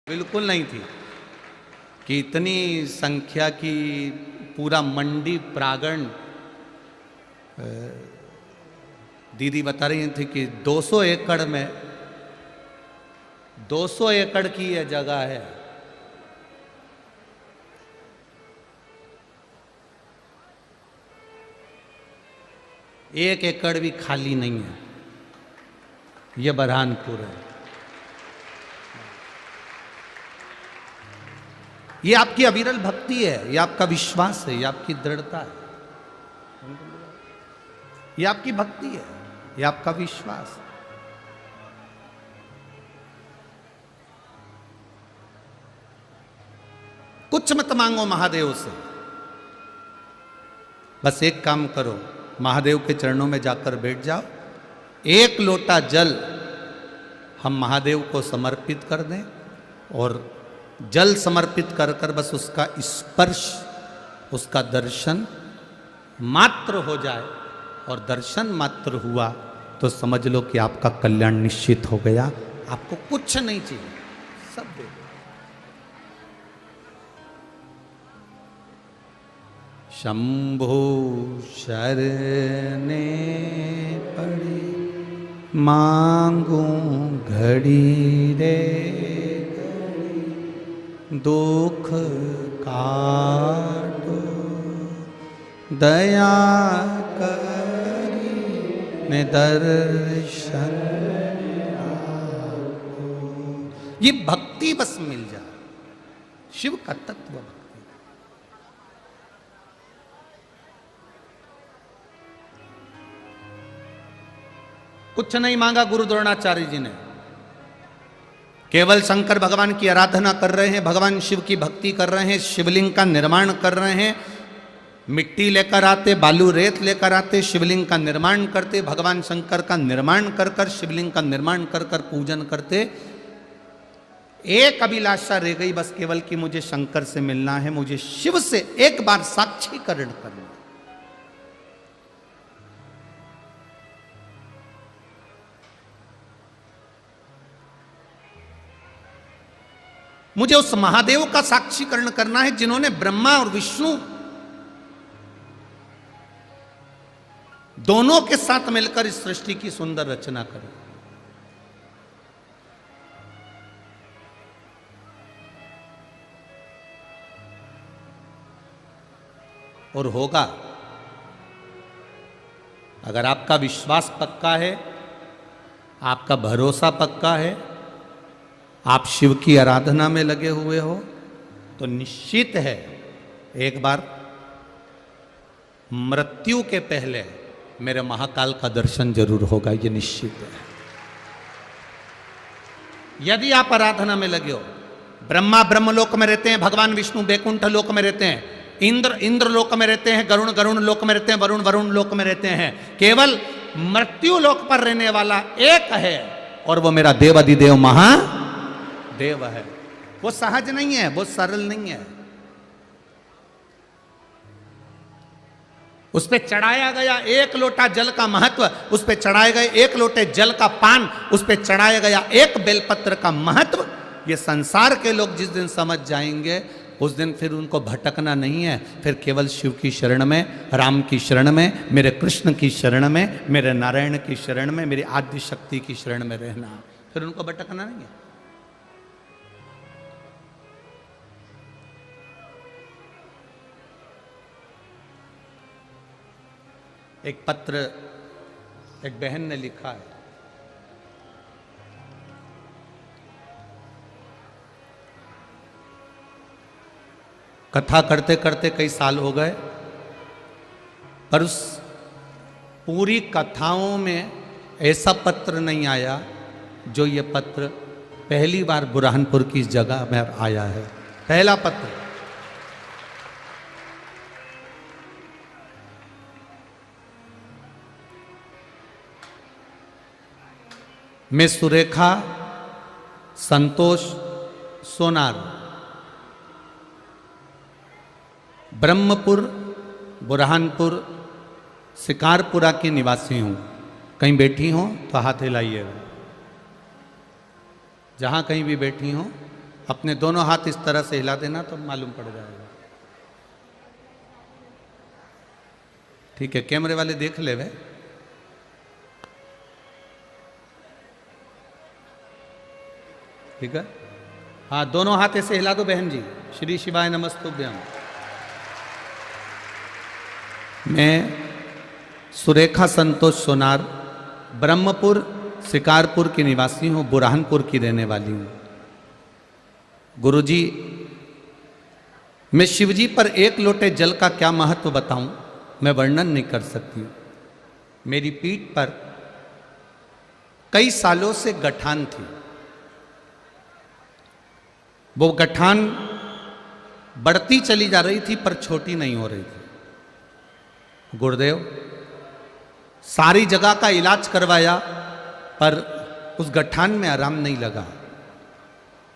बिल्कुल नहीं थी कि इतनी संख्या की पूरा मंडी प्रांगण। दीदी बता रही थी कि 200 एकड़ में 200 एकड़ की यह जगह है। एक एकड़ भी खाली नहीं है। यह बरहानपुर है। ये आपकी अविरल भक्ति है, ये आपका विश्वास है, ये आपकी दृढ़ता है, ये आपकी भक्ति है, ये आपका विश्वास है। कुछ मत मांगो महादेव से, बस एक काम करो, महादेव के चरणों में जाकर बैठ जाओ। एक लोटा जल हम महादेव को समर्पित कर दें और जल समर्पित कर कर बस उसका स्पर्श, उसका दर्शन मात्र हो जाए, और दर्शन मात्र हुआ तो समझ लो कि आपका कल्याण निश्चित हो गया। आपको कुछ नहीं चाहिए, सब दे दो। शंभो शरणे पड़ी मांगू घड़ी रे, दुख काटो दया करी ने दर्शन आपको। ये भक्ति बस मिल जाए, शिव का तत्व भक्ति। कुछ नहीं मांगा गुरु द्रोणाचार्य जी ने, केवल शंकर भगवान की आराधना कर रहे हैं, भगवान शिव की भक्ति कर रहे हैं, शिवलिंग का निर्माण कर रहे हैं। मिट्टी लेकर आते, बालू रेत लेकर आते, शिवलिंग का निर्माण करते, भगवान शंकर का निर्माण कर कर, शिवलिंग का निर्माण कर कर पूजन करते। एक अभिलाषा रह गई बस, केवल कि मुझे शंकर से मिलना है, मुझे शिव से एक बार साक्षीकरण करना। मुझे उस महादेव का साक्षीकरण करना है जिन्होंने ब्रह्मा और विष्णु दोनों के साथ मिलकर इस सृष्टि की सुंदर रचना करी। और होगा, अगर आपका विश्वास पक्का है, आपका भरोसा पक्का है, आप शिव की आराधना में लगे हुए हो, तो निश्चित है एक बार मृत्यु के पहले मेरे महाकाल का दर्शन जरूर होगा। ये निश्चित है। यदि आप आराधना में लगे हो, ब्रह्मा ब्रह्मलोक में रहते हैं, भगवान विष्णु बैकुंठ लोक में रहते हैं, इंद्र इंद्र लोक में रहते हैं, गरुण गरुण लोक में रहते हैं, वरुण वरुण लोक में रहते हैं, केवल मृत्यु लोक पर रहने वाला एक है, और वो मेरा देवाधिदेव महादेव है। वो सहज नहीं है, वो सरल नहीं है। उस पे चढ़ाया गया एक लोटा जल का महत्व, उस पे चढ़ाए गए एक लोटे जल का पान, उस पे चढ़ाया गया एक बेलपत्र का महत्व, ये संसार के लोग जिस दिन समझ जाएंगे, उस दिन फिर उनको भटकना नहीं है। फिर केवल शिव की शरण में, राम की शरण में, मेरे कृष्ण की शरण में, मेरे नारायण की शरण में, मेरी आद्य शक्ति की शरण में रहना, फिर उनको भटकना नहीं है। एक पत्र एक बहन ने लिखा है, कथा करते करते कई साल हो गए, पर उस पूरी कथाओं में ऐसा पत्र नहीं आया जो ये पत्र पहली बार बुरहानपुर की इस जगह में आया है। पहला पत्र। मैं सुरेखा संतोष सोनार, ब्रह्मपुर बुरहानपुर शिकारपुरा की निवासी हूँ। कहीं बैठी हो तो हाथ हिलाइएगा। जहाँ कहीं भी बैठी हो अपने दोनों हाथ इस तरह से हिला देना तो मालूम पड़ जाएगा। ठीक है, कैमरे वाले देख ले वे। ठीक है, हाँ दोनों हाथ ऐसे हिला दो बहन जी। श्री शिवाय नमस्तुभ्यम। मैं सुरेखा संतोष सोनार ब्रह्मपुर शिकारपुर की निवासी हूँ, बुरहानपुर की रहने वाली हूँ। गुरुजी, मैं शिवजी पर एक लोटे जल का क्या महत्व बताऊं, मैं वर्णन नहीं कर सकती। मेरी पीठ पर कई सालों से गठान थी। वो गठान बढ़ती चली जा रही थी पर छोटी नहीं हो रही थी। गुरुदेव, सारी जगह का इलाज करवाया पर उस गठान में आराम नहीं लगा।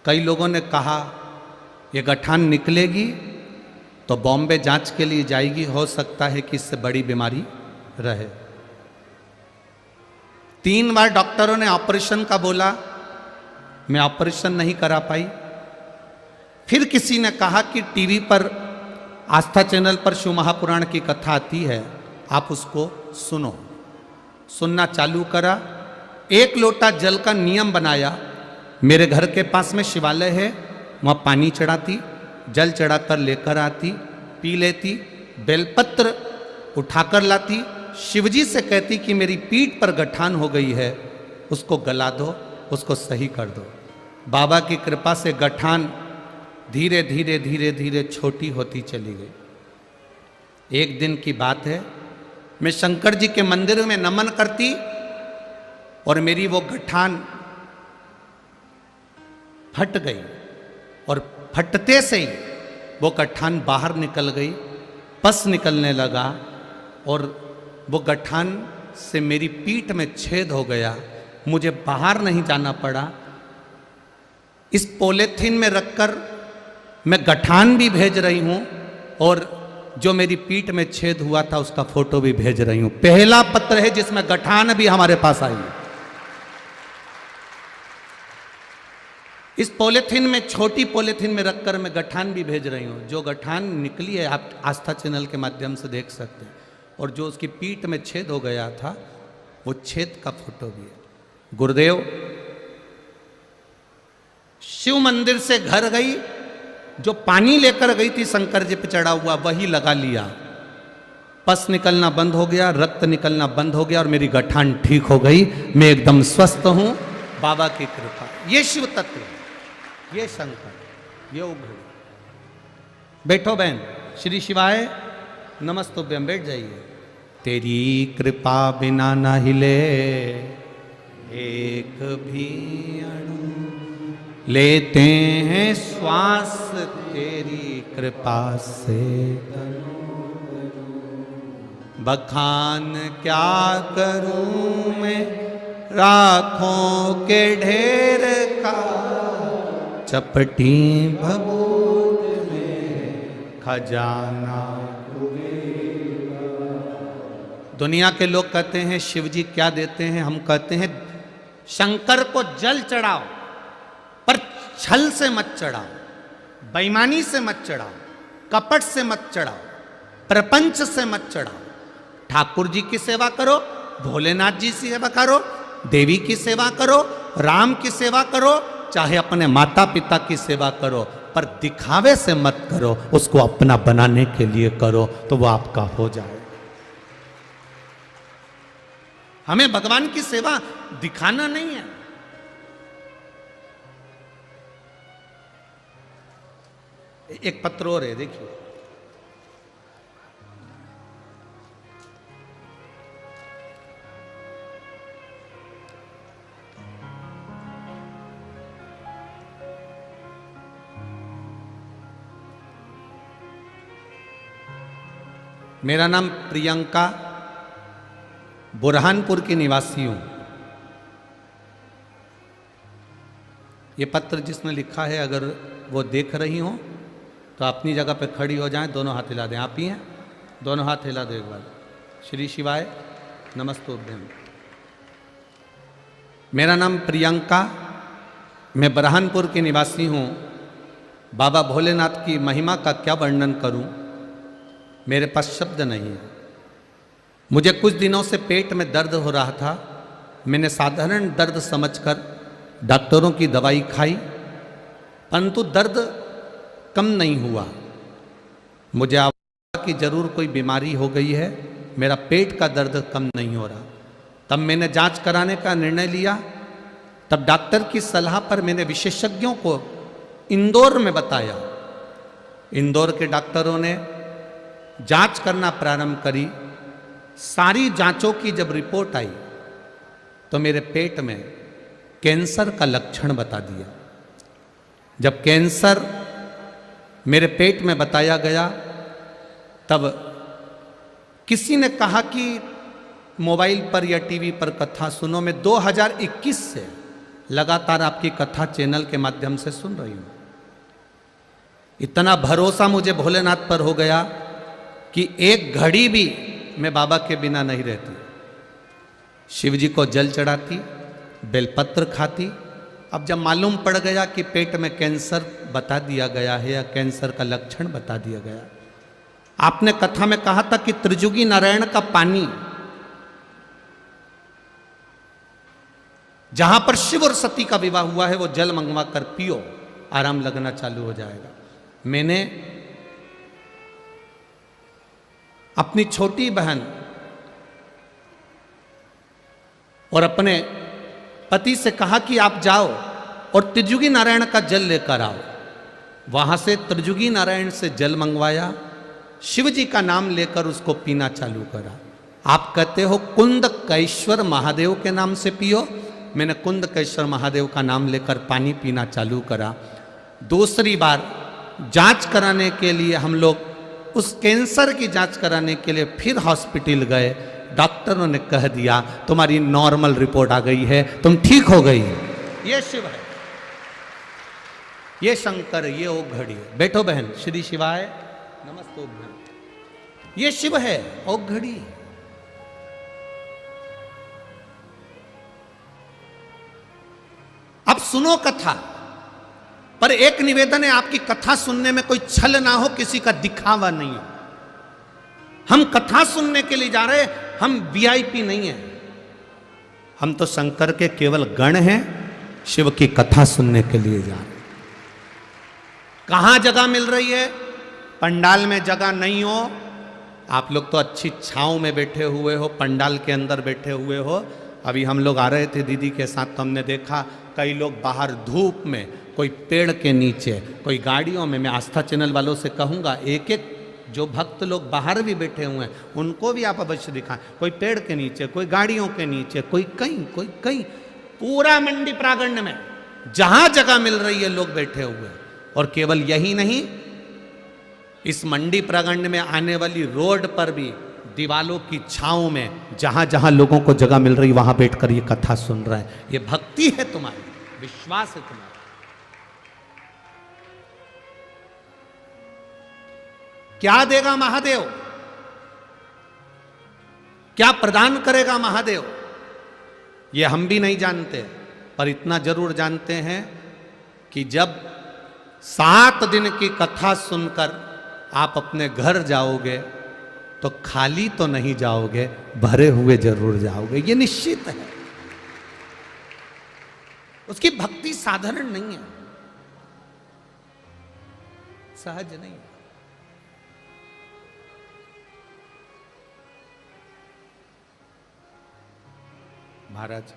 कई लोगों ने कहा ये गठान निकलेगी तो बॉम्बे जांच के लिए जाएगी, हो सकता है कि इससे बड़ी बीमारी रहे। 3 बार डॉक्टरों ने ऑपरेशन का बोला, मैं ऑपरेशन नहीं करा पाई। फिर किसी ने कहा कि टीवी पर आस्था चैनल पर शिव महापुराण की कथा आती है, आप उसको सुनो। सुनना चालू करा। 1 लोटा जल का नियम बनाया। मेरे घर के पास में शिवालय है, वहाँ पानी चढ़ाती, जल चढ़ाकर लेकर आती, पी लेती, बेलपत्र उठाकर लाती, शिवजी से कहती कि मेरी पीठ पर गठान हो गई है, उसको गला दो, उसको सही कर दो। बाबा की कृपा से गठान धीरे धीरे धीरे धीरे छोटी होती चली गई। एक दिन की बात है, मैं शंकर जी के मंदिर में नमन करती और मेरी वो गठान फट गई और फटते से ही वो गठान बाहर निकल गई, पस निकलने लगा और वो गठान से मेरी पीठ में छेद हो गया। मुझे बाहर नहीं जाना पड़ा। इस पॉलीथीन में रखकर मैं गठान भी भेज रही हूँ और जो मेरी पीठ में छेद हुआ था उसका फोटो भी भेज रही हूँ। पहला पत्र है जिसमें गठान भी हमारे पास आई है। इस पॉलीथीन में, छोटी पॉलीथीन में रखकर मैं गठान भी भेज रही हूँ। जो गठान निकली है आप आस्था चैनल के माध्यम से देख सकते हैं, और जो उसकी पीठ में छेद हो गया था वो छेद का फोटो भी है। गुरुदेव, शिव मंदिर से घर गई, जो पानी लेकर गई थी शंकर जी पे चढ़ा हुआ वही लगा लिया, पस निकलना बंद हो गया, रक्त निकलना बंद हो गया और मेरी गठान ठीक हो गई। मैं एकदम स्वस्थ हूं, बाबा की कृपा। ये शिव तत्व, ये शंकर, ये उग्र। बैठो बहन। श्री शिवाय नमस्तुभ्यम। बैठ जाइए। तेरी कृपा बिना ना हिले एक भी अणु, लेते हैं श्वास तेरी कृपा से। बखान क्या करूं मैं राखों के ढेर का, चपटी भभूत में खजाना। दुनिया के लोग कहते हैं शिवजी क्या देते हैं, हम कहते हैं शंकर को जल चढ़ाओ, पर छल से मत चढ़ाओ, बेईमानी से मत चढ़ाओ, कपट से मत चढ़ाओ, प्रपंच से मत चढ़ाओ। ठाकुर जी की सेवा करो, भोलेनाथ जी की सेवा करो, देवी की सेवा करो, राम की सेवा करो, चाहे अपने माता पिता की सेवा करो, पर दिखावे से मत करो। उसको अपना बनाने के लिए करो तो वो आपका हो जाए। हमें भगवान की सेवा दिखाना नहीं है। एक पत्र और है, देखिए। मेरा नाम प्रियंका, बुरहानपुर की निवासी हूं। ये पत्र जिसने लिखा है, अगर वो देख रही हो तो अपनी जगह पे खड़ी हो जाएं, दोनों हाथ हिला दें। आप ही हैं, दोनों हाथ हिला दो एक बार। श्री शिवाय नमस्तुभ्यम। मेरा नाम प्रियंका, मैं बुरहानपुर की निवासी हूँ। बाबा भोलेनाथ की महिमा का क्या वर्णन करूं, मेरे पास शब्द नहीं है। मुझे कुछ दिनों से पेट में दर्द हो रहा था। मैंने साधारण दर्द समझकर डॉक्टरों की दवाई खाई, परंतु दर्द कम नहीं हुआ। मुझे आवाज़ कि जरूर कोई बीमारी हो गई है, मेरा पेट का दर्द कम नहीं हो रहा। तब मैंने जांच कराने का निर्णय लिया। तब डॉक्टर की सलाह पर मैंने विशेषज्ञों को इंदौर में बताया। इंदौर के डॉक्टरों ने जांच करना प्रारंभ करी। सारी जांचों की जब रिपोर्ट आई तो मेरे पेट में कैंसर का लक्षण बता दिया। जब कैंसर मेरे पेट में बताया गया तब किसी ने कहा कि मोबाइल पर या टीवी पर कथा सुनो। मैं 2021 से लगातार आपकी कथा चैनल के माध्यम से सुन रही हूं। इतना भरोसा मुझे भोलेनाथ पर हो गया कि एक घड़ी भी मैं बाबा के बिना नहीं रहती। शिव जी को जल चढ़ाती, बेलपत्र खाती। अब जब मालूम पड़ गया कि पेट में कैंसर बता दिया गया है या कैंसर का लक्षण बता दिया गया, आपने कथा में कहा था कि त्रिजुगी नारायण का पानी जहां पर शिव और सती का विवाह हुआ है वो जल मंगवा कर पियो, आराम लगना चालू हो जाएगा। मैंने अपनी छोटी बहन और अपने पति से कहा कि आप जाओ और त्रिजुगी नारायण का जल लेकर आओ। वहां से त्रिजुगी नारायण से जल मंगवाया, शिव जी का नाम लेकर उसको पीना चालू करा। आप कहते हो कुंदकेश्वर महादेव के नाम से पियो, मैंने कुंदकेश्वर महादेव का नाम लेकर पानी पीना चालू करा। दूसरी बार जांच कराने के लिए हम लोग उस कैंसर की जांच कराने के लिए फिर हॉस्पिटल गए। डॉक्टरों ने कह दिया तुम्हारी नॉर्मल रिपोर्ट आ गई है, तुम ठीक हो गई। ये शिव है, ये शंकर, ये ओघ घड़ी है। बैठो बहन, श्री शिवाय नमस्ते। ओघ घड़ी ये शिव है, ओघ घड़ी। अब सुनो कथा, पर एक निवेदन है, आपकी कथा सुनने में कोई छल ना हो, किसी का दिखावा नहीं हो। हम कथा सुनने के लिए जा रहे हैं, हम वीआईपी नहीं है। हम तो शंकर के केवल गण हैं, शिव की कथा सुनने के लिए जा रहे हैं। कहां जगह मिल रही है? पंडाल में जगह नहीं हो, आप लोग तो अच्छी छांव में बैठे हुए हो, पंडाल के अंदर बैठे हुए हो। अभी हम लोग आ रहे थे दीदी के साथ, तो हमने देखा कई लोग बाहर धूप में, कोई पेड़ के नीचे, कोई गाड़ियों में। मैं आस्था चैनल वालों से कहूँगा, एक एक जो भक्त लोग बाहर भी बैठे हुए हैं उनको भी आप अवश्य दिखाएं। कोई पेड़ के नीचे, कोई गाड़ियों के नीचे, कोई कहीं। पूरा मंडी प्रांगण में जहां जगह मिल रही है लोग बैठे हुए। और केवल यही नहीं, इस मंडी प्रांगण में आने वाली रोड पर भी दीवालों की छांव में जहां जहां लोगों को जगह मिल रही वहां बैठकर ये कथा सुन रहे हैं। ये भक्ति है तुम्हारी, विश्वास है तुम्हारा। क्या देगा महादेव, क्या प्रदान करेगा महादेव, ये हम भी नहीं जानते। पर इतना जरूर जानते हैं कि जब 7 दिन की कथा सुनकर आप अपने घर जाओगे तो खाली तो नहीं जाओगे, भरे हुए जरूर जाओगे, ये निश्चित है। उसकी भक्ति साधारण नहीं है, सहज नहीं है। महाराज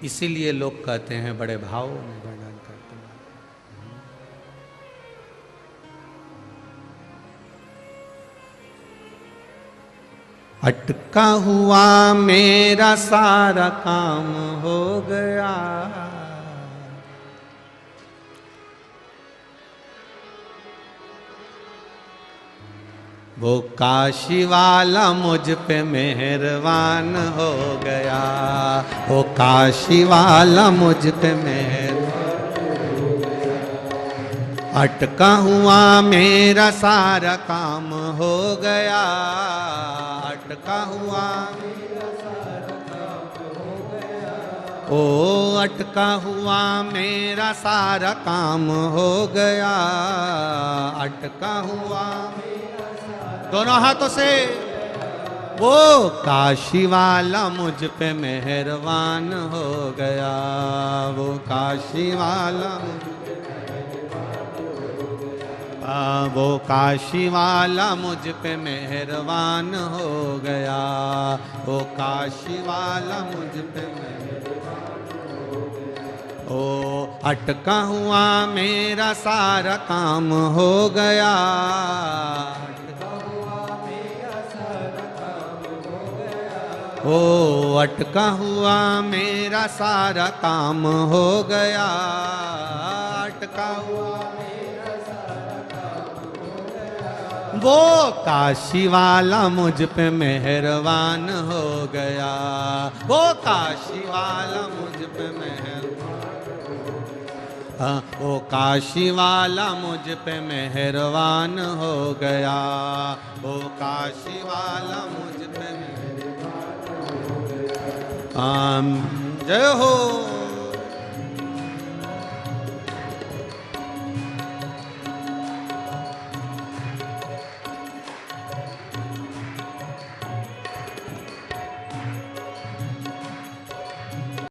इसीलिए लोग कहते हैं बड़े भाव में वर्णन करते हैं। अटका हुआ मेरा सारा काम हो गया, वो काशी वाला मुझ पे मेहरबान हो गया, वो काशी वाला मुझ पे मेहरबान हो गया। अटका हुआ मेरा सारा काम हो गया, अटका हुआ मेरा सारा काम ओ अटका हुआ मेरा सारा काम हो गया, अटका हुआ दोनों हाथों से। वो काशी वाला मुझ पे मेहरबान हो गया, वो काशी वाला वो काशी वाला मुझ पे मेहरबान हो गया, वो काशी वाला मुझ पे ओ अटका हुआ मेरा सारा काम हो गया, ओ अटका हुआ मेरा सारा काम हो गया, अटका हुआ मेरा सारा काम हो गया। वो काशी वाला मुझ पे मेहरबान हो गया, वो काशी वाला मुझ पे मेहरबान, वो काशी वाला मुझ पे मेहरबान हो गया, वो काशी वाला मुझ पे मेहरबान हो गया। जय हो।